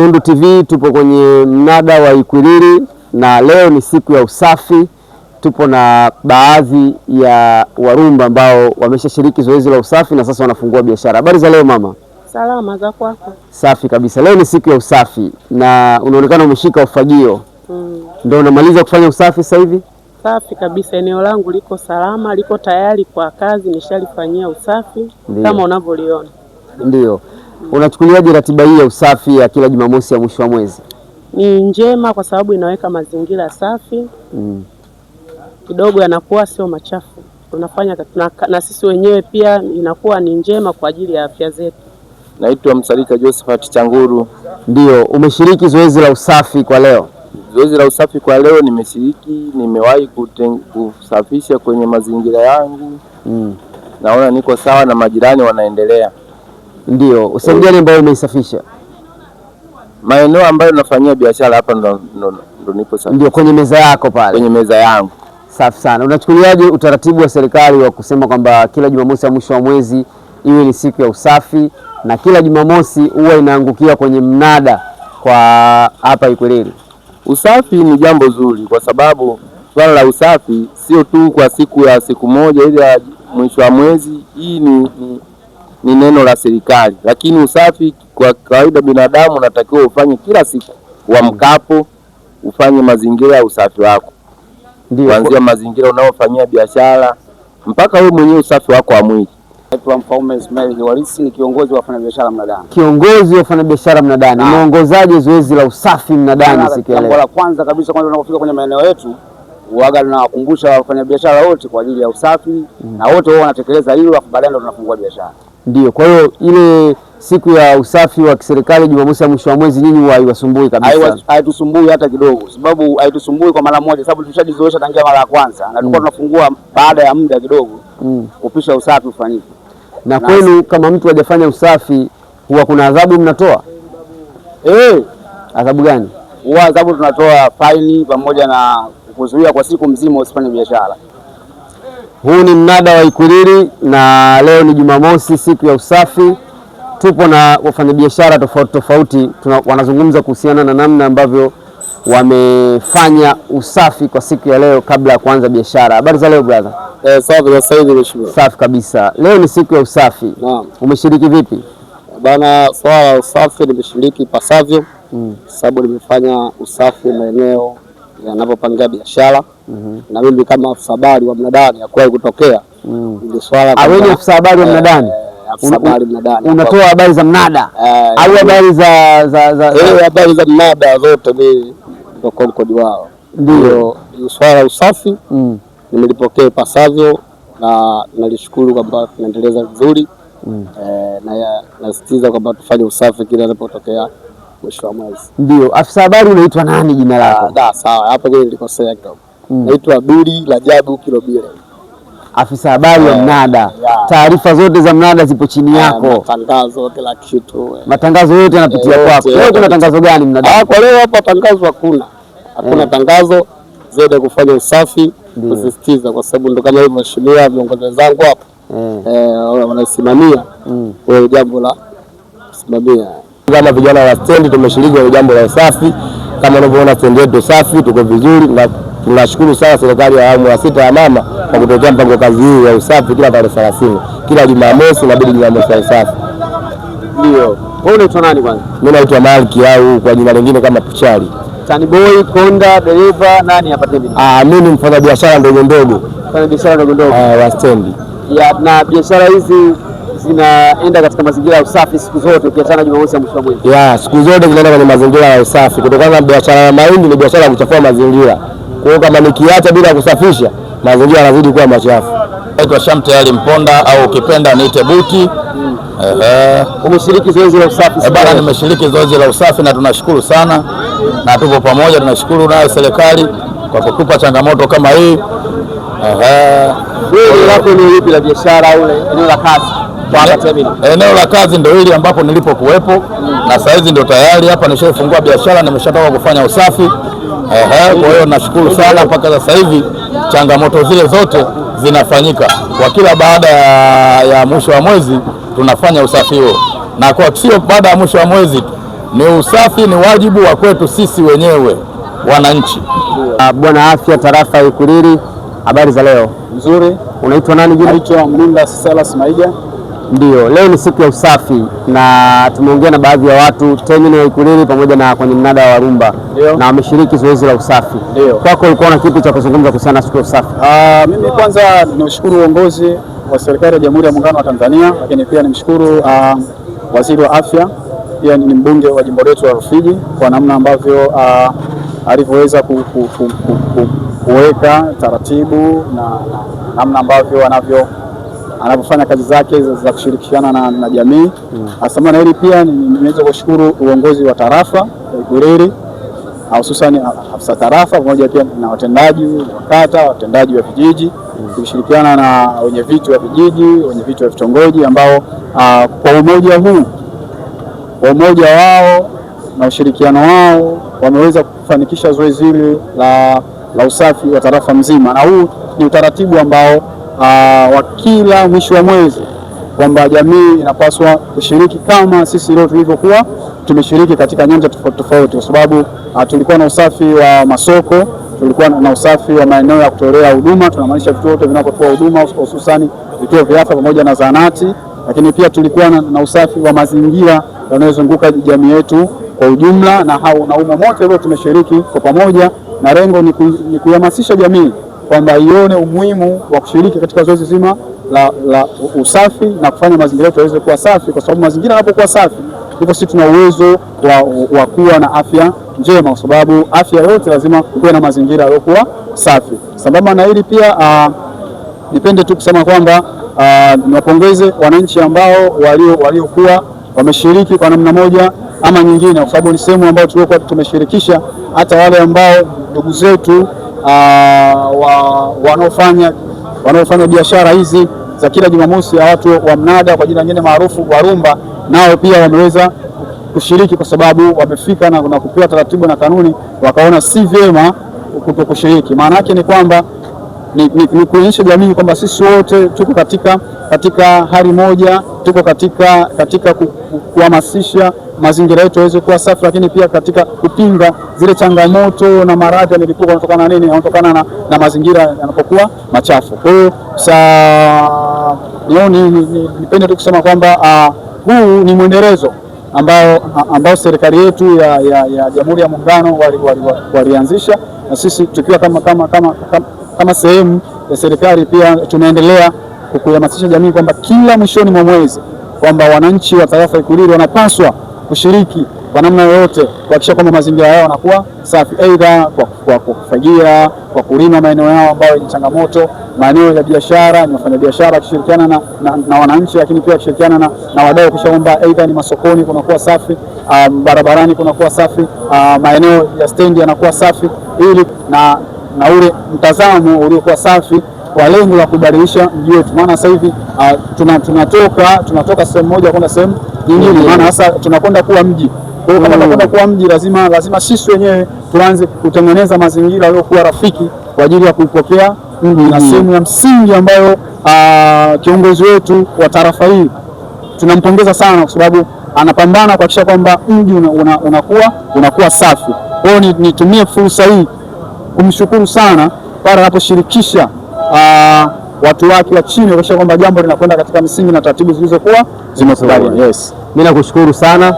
Nundu TV tupo kwenye mnada wa Ikwiriri na leo ni siku ya usafi. Tupo na baadhi ya Warumba ambao wameshashiriki zoezi la usafi na sasa wanafungua biashara. Habari za leo mama? Salama, za kwako? Safi kabisa. Leo ni siku ya usafi na unaonekana umeshika ufagio. Ndio unamaliza kufanya usafi sasa hivi? Safi kabisa, eneo langu liko salama, liko tayari kwa kazi, nishalifanyia usafi. Ndiyo. Kama unavyoliona. Ndio. Unachukuliaje ratiba hii ya usafi ya kila Jumamosi ya mwisho wa mwezi? Ni njema kwa sababu inaweka mazingira safi. Kidogo yanakuwa sio machafu. Tunafanya na sisi wenyewe pia inakuwa ni njema kwa ajili ya afya zetu. Naitwa Msalika Josephat Changuru. Ndio, umeshiriki zoezi la usafi kwa leo? Zoezi la usafi kwa leo nimeshiriki, nimewahi kusafisha kwenye mazingira yangu. Naona niko sawa na majirani wanaendelea. Ndio, sehemu gani ambayo umeisafisha? Maeneo ambayo nafanyia biashara hapa ndo nipo safi. Ndio, kwenye meza yako pale? Kwenye meza yangu. Safi sana. Unachukuliaje utaratibu wa serikali wa kusema kwamba kila Jumamosi ya mwisho wa mwezi iwe ni siku ya usafi na kila Jumamosi huwa inaangukia kwenye mnada kwa hapa Ikwiriri? Usafi ni jambo zuri kwa sababu swala la usafi sio tu kwa siku moja ile ya mwisho wa mwezi. Hii ni neno la serikali, lakini usafi kwa kawaida binadamu unatakiwa ufanye kila siku. Uamkapo ufanye mazingira ya usafi wako. Ndio, kuanzia mazingira unaofanyia biashara mpaka wewe mwenyewe usafi wako wa mwili. Naitwa Mfaume Ismail Walisi, ni kiongozi wa wafanyabiashara mnadani. Kiongozi wa wafanyabiashara mnadani. Unaongozaje zoezi la usafi mnadani siku ya leo? Jambo la kwanza kabisa, kwanza unapofika kwenye maeneo yetu huaga tunawakumbusha wafanyabiashara wote kwa ajili ya usafi na wote wao wanatekeleza hilo, afu baadaye ndo tunafungua biashara. Ndio, kwa hiyo ile siku ya usafi wa kiserikali Jumamosi ya mwisho wa mwezi nyinyi haiwasumbui kabisa? Haitusumbui hata kidogo, sababu haitusumbui kwa mara moja, sababu tulishajizoesha tangia mara ya kwanza na tulikuwa tunafungua baada ya muda kidogo kupisha usafi ufanyike. Na kwenu kama mtu hajafanya usafi huwa kuna adhabu mnatoa? Adhabu gani? Huwa adhabu tunatoa faini pamoja na kuzuia kwa siku mzima usifanye biashara. Huu ni mnada wa Ikwiriri na leo ni Jumamosi, siku ya usafi. Tupo na wafanyabiashara tofauti tofauti, wanazungumza kuhusiana na namna ambavyo wamefanya usafi kwa siku ya leo kabla ya kuanza biashara. Habari za leo brother? Safi na sahihi mheshimiwa. Safi kabisa. Leo ni siku ya usafi. Naam. Umeshiriki vipi? Bana, swala la usafi nimeshiriki pasavyo. Sababu nimefanya usafi maeneo yanapopangia biashara. Na mimi kama afisa habari wa mnadani hakuwahi kutokea. Ndio swala wewe afisa habari wa mnadani? Unatoa habari za mnada au habari habari za mnada zote ni kwa kodi wao. Ndio swala la usafi nimelipokea pasavyo na nalishukuru kwamba tunaendeleza vizuri. Na nasitiza kwamba tufanye usafi kila inapotokea mwisho wa mwezi. Ndio, afisa habari unaitwa nani jina lako? Sawa, hapa mimi nilikosea kidogo. Naitwa Duli Rajabu Kilobile. Afisa habari wa mnada. Taarifa zote za mnada zipo chini yako. Matangazo kila kitu. Matangazo yote yanapitia kwako. Leo kuna tangazo gani mnada? Kwa leo hapa tangazo hakuna. Hakuna tangazo zaidi kufanya usafi, kusisitiza kwa sababu ndo kama hivyo mheshimiwa viongozi wenzangu hapa wanasimamia kwa jambo la kusimamia. Kama vijana wa stendi tumeshiriki kwa jambo la usafi. Kama unavyoona stendi yetu safi, tuko vizuri na tunashukuru sana serikali ya awamu ya 6 ya mama kwa kutokea mpango kazi hii ya usafi kila tarehe 30. Kila Jumamosi inabidi Jumamosi ya usafi. Ndio. Wewe unaitwa nani kwanza? Mimi naitwa Malki au kwa jina lingine kama Puchari. Tani boy, konda, dereva, nani hapa tena? Mimi ni mfanya biashara ndogo ndogo. Mfanya biashara ndogo ndogo wa stendi. Na biashara hizi zinaenda katika mazingira ya usafi siku zote ukiachana Jumamosi ya mwisho wa mwezi? Siku zote zinaenda kwenye mazingira ya usafi kutokana na biashara ya mahindi ni biashara ya kuchafua mazingira. Kwa hiyo kama nikiacha bila kusafisha mazingira yanazidi kuwa machafu. Naitwa Shamte Ali Mponda au ukipenda niite Buti. Umeshiriki zoezi la usafi? Bana, nimeshiriki zoezi la usafi na tunashukuru sana na tupo pamoja. Tunashukuru nayo serikali kwa kutupa changamoto kama hii. Wewe lako ni lipi la biashara au eneo la kazi? Eneo la kazi ndio hili ambapo nilipokuwepo na saa hizi ndio tayari hapa nishafungua biashara, nimeshatoka kufanya usafi. Kwa hiyo nashukuru sana mpaka sasa hivi changamoto zile zote zinafanyika. Kwa kila baada ya mwisho wa mwezi tunafanya usafi huo. Na kwa sio baada ya mwisho wa mwezi ni usafi, ni wajibu wa kwetu sisi wenyewe wananchi. Bwana Afya tarafa ya Ikwiriri, habari za leo? Nzuri. Unaitwa nani jina? Naitwa Mlinda Silas Maiga. Ndio, leo ni siku ya usafi na tumeongea na baadhi ya watu terminal ya Ikwiriri pamoja na kwenye mnada wa Warumba na wameshiriki zoezi la usafi. Kwako ulikuwa na kipi cha kuzungumza kuhusiana na siku ya usafi? Mimi kwanza ninashukuru uongozi wa serikali ya Jamhuri ya Muungano wa Tanzania, lakini pia nimshukuru Waziri wa Afya, pia ni mbunge wa jimbo letu la Rufiji kwa namna ambavyo alivyoweza kuweka taratibu na namna ambavyo anavyofanya kazi zake za kushirikiana na jamii. Asante na hili pia nimeweza kushukuru uongozi wa tarafa ya Ikwiriri, hususan afisa tarafa pamoja pia na watendaji wa kata, watendaji wa vijiji, kushirikiana na wenye viti wa vijiji, wenye viti wa vitongoji ambao kwa umoja wao na ushirikiano wao wameweza kufanikisha zoezi hili la usafi wa tarafa mzima, na huu ni utaratibu ambao wa kila mwisho wa mwezi kwamba jamii inapaswa kushiriki kama sisi leo tulivyokuwa tumeshiriki katika nyanja tofauti tofauti, kwa sababu tulikuwa na usafi wa masoko, tulikuwa na usafi wa maeneo ya kutolea huduma, tunamaanisha vituo vyote vinavyotoa huduma hususani vituo vya afya pamoja na zahanati, lakini pia tulikuwa na usafi wa mazingira yanayozunguka jamii yetu kwa ujumla, na humo mote leo tumeshiriki kwa pamoja, na lengo ni kuhamasisha jamii kwamba ione umuhimu wa kushiriki katika zoezi zima la usafi na kufanya mazingira yetu yaweze kuwa safi, kwa sababu mazingira yanapokuwa safi ndipo sisi tuna uwezo wa kuwa na afya njema, kwa sababu afya yote lazima kuwe na mazingira yaliyokuwa safi. Sambamba na hili pia nipende tu kusema kwamba niwapongeze wananchi ambao waliokuwa wameshiriki kwa namna moja ama nyingine, kwa sababu ni sehemu ambayo tulikuwa tumeshirikisha hata wale ambao ndugu zetu wanaofanya biashara hizi za kila Jumamosi ya watu wa mnada kwa jina lingine maarufu Warumba, nao pia wameweza kushiriki kwa sababu wamefika na kupewa taratibu na kanuni, wakaona si vyema kushiriki. Maana yake ni kwamba ni kuonyesha jamii kwamba sisi wote tuko katika hali moja, tuko katika kuhamasisha mazingira yetu yaweze kuwa safi, lakini pia katika kupinga zile changamoto na maradhi ya milipuko yanatokana na nini? Yanatokana na mazingira yanapokuwa machafu. Kwa hiyo nipende tu kusema kwamba huu ni mwendelezo ambao serikali yetu ya Jamhuri ya Muungano walianzisha, na sisi tukiwa kama sehemu ya serikali pia tunaendelea kuhamasisha jamii kwamba kila mwishoni mwa mwezi kwamba wananchi wa tarafa Ikwiriri wanapaswa kushiriki kwa namna yoyote kuhakikisha kwamba mazingira yao yanakuwa safi, aidha kwa kufagia, kwa kulima maeneo yao ambayo ni changamoto, maeneo ya biashara, ni wafanyabiashara kushirikiana na wananchi, lakini pia kushirikiana na wadau kisha kwamba aidha ni masokoni kunakuwa safi, barabarani kunakuwa safi, maeneo ya stendi yanakuwa safi, ili na ule mtazamo uliokuwa safi kwa lengo la kubadilisha mji wetu. Maana sasa hivi tunatoka sehemu moja kwenda sehemu nyingine, maana sasa tunakwenda kuwa mji. Kwa hiyo kama tunakwenda kuwa mji, lazima sisi wenyewe tuanze kutengeneza mazingira yaliyokuwa rafiki kwa ajili ya kuipokea mji, na sehemu ya msingi ambayo kiongozi wetu wa tarafa hii tunampongeza sana kwa sababu anapambana kuhakikisha kwamba mji unakuwa safi. Kwa hiyo nitumie fursa hii kumshukuru sana pale anaposhirikisha watu wake wa chini kuhakikisha kwamba jambo linakwenda katika misingi na taratibu zilizokuwa zimekubaliwa. Yes. Mimi nakushukuru sana.